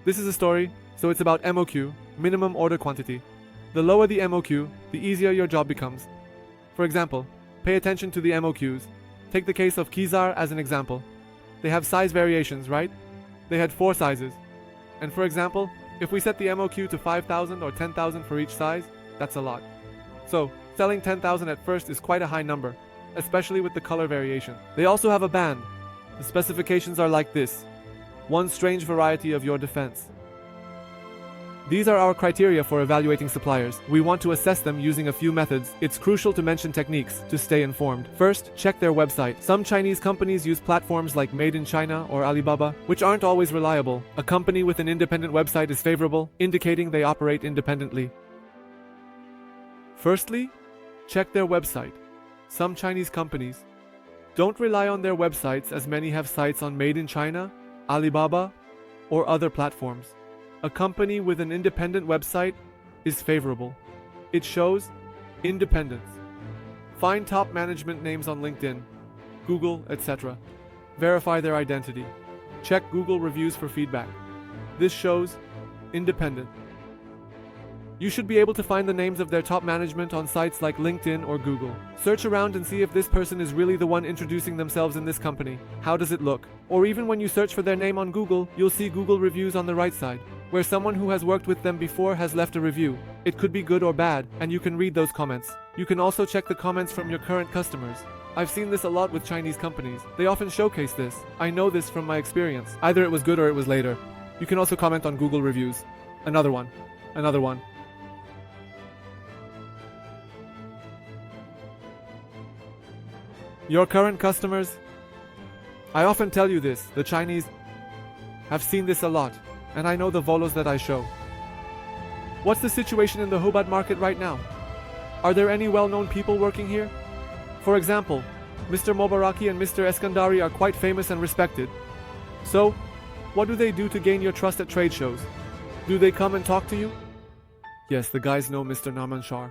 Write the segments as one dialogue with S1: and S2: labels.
S1: This is a story, so it's about MOQ, minimum order quantity. The lower the MOQ, the easier your job becomes. For example, pay attention to the MOQs. Take the case of Kizar as an example. They have size variations, right? They had 4 sizes. And for example, if we set the MOQ to 5,000 or 10,000 for each size, that's a lot. So, selling 10,000 at first is quite a high number, especially with the color variation. They also have a band. The specifications are like this: one strange variety of your defense. These are our criteria for evaluating suppliers. We want to assess them using a few methods. It's crucial to mention techniques to stay informed. First, check their website. Some Chinese companies use platforms like Made in China or Alibaba, which aren't always reliable. A company with an independent website is favorable, indicating they operate independently. Firstly, check their website. Some Chinese companies don't rely on their websites, as many have sites on Made in China, Alibaba, or other platforms. A company with an independent website is favorable. It shows independence. Find top management names on LinkedIn, Google, etc. Verify their identity. Check Google reviews for feedback. This shows independent. You should be able to find the names of their top management on sites like LinkedIn or Google. Search around and see if this person is really the one introducing themselves in this company. How does it look? Or even when you search for their name on Google, you'll see Google reviews on the right side, where someone who has worked with them before has left a review. It could be good or bad, and you can read those comments. You can also check the comments from your current customers. I've seen this a lot with Chinese companies. They often showcase this. I know this from my experience. Either it was good or it was later. You can also comment on Google reviews. Another one. Another one. Your current customers? I often tell you this, the Chinese have seen this a lot, and I know the volos that I show. What's the situation in the Hubad market right now? Are there any well-known people working here? For example, Mr. Mobaraki and Mr. Eskandari are quite famous and respected. So, what do they do to gain your trust at trade shows? Do they come and talk to you? Yes, the guys know Mr. Nauman Shah.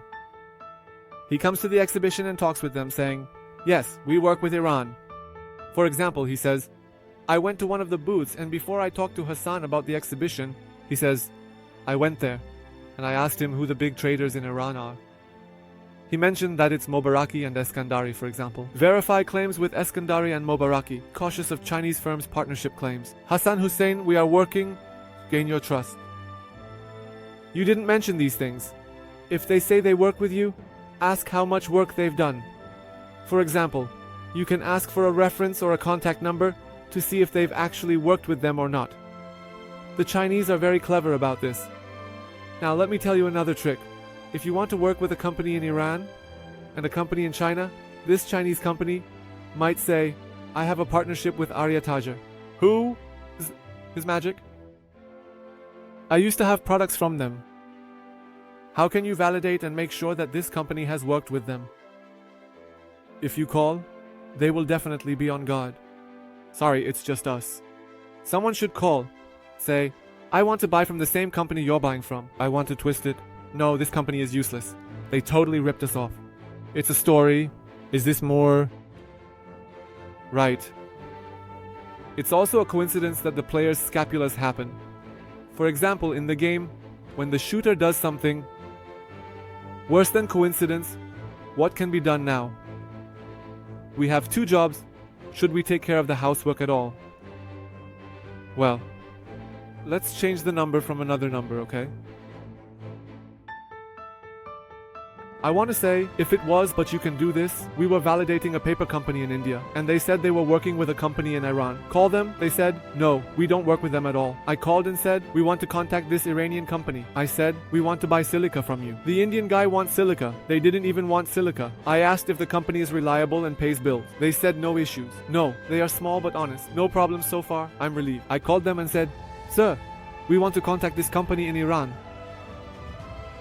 S1: He comes to the exhibition and talks with them, saying, "Yes, we work with Iran." For example, he says, "I went to one of the booths, and before I talked to Hassan about the exhibition," he says, "I went there, and I asked him who the big traders in Iran are." He mentioned that it's Mobaraki and Eskandari, for example. Verify claims with Eskandari and Mobaraki, cautious of Chinese firms' partnership claims. Hassan Hussein, we are working, gain your trust. You didn't mention these things. If they say they work with you, ask how much work they've done. For example, you can ask for a reference or a contact number to see if they've actually worked with them or not. The Chinese are very clever about this. Now let me tell you another trick. If you want to work with a company in Iran and a company in China, this Chinese company might say, "I have a partnership with Arya Tajer." Who is Magic? I used to have products from them. How can you validate and make sure that this company has worked with them? If you call, they will definitely be on guard. Sorry, it's just us. Someone should call. Say, "I want to buy from the same company you're buying from. I want to twist it. No, this company is useless. They totally ripped us off. It's a story. Is this more right?" It's also a coincidence that the player's scapulas happen. For example, in the game, when the shooter does something worse than coincidence, what can be done now? We have 2 jobs. Should we take care of the housework at all? Well, let's change the number from another number, okay? I want to say, if it was, but you can do this, we were validating a paper company in India, and they said they were working with a company in Iran. Call them, they said, "No, we don't work with them at all." I called and said, "We want to contact this Iranian company." I said, "We want to buy silica from you." The Indian guy wants silica. They didn't even want silica. I asked if the company is reliable and pays bills. They said no issues. No, they are small but honest. No problems so far. I'm relieved. I called them and said, "Sir, we want to contact this company in Iran."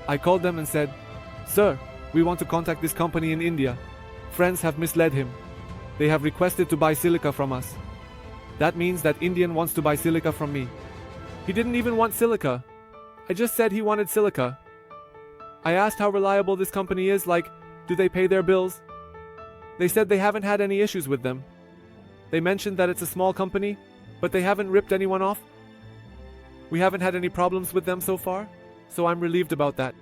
S1: I called them and said, "Sir, we want to contact this company in India. Friends have misled him. They have requested to buy silica from us. That means that Indian wants to buy silica from me." He didn't even want silica. I just said he wanted silica. I asked how reliable this company is, like, do they pay their bills? They said they haven't had any issues with them. They mentioned that it's a small company, but they haven't ripped anyone off. We haven't had any problems with them so far, so I'm relieved about that.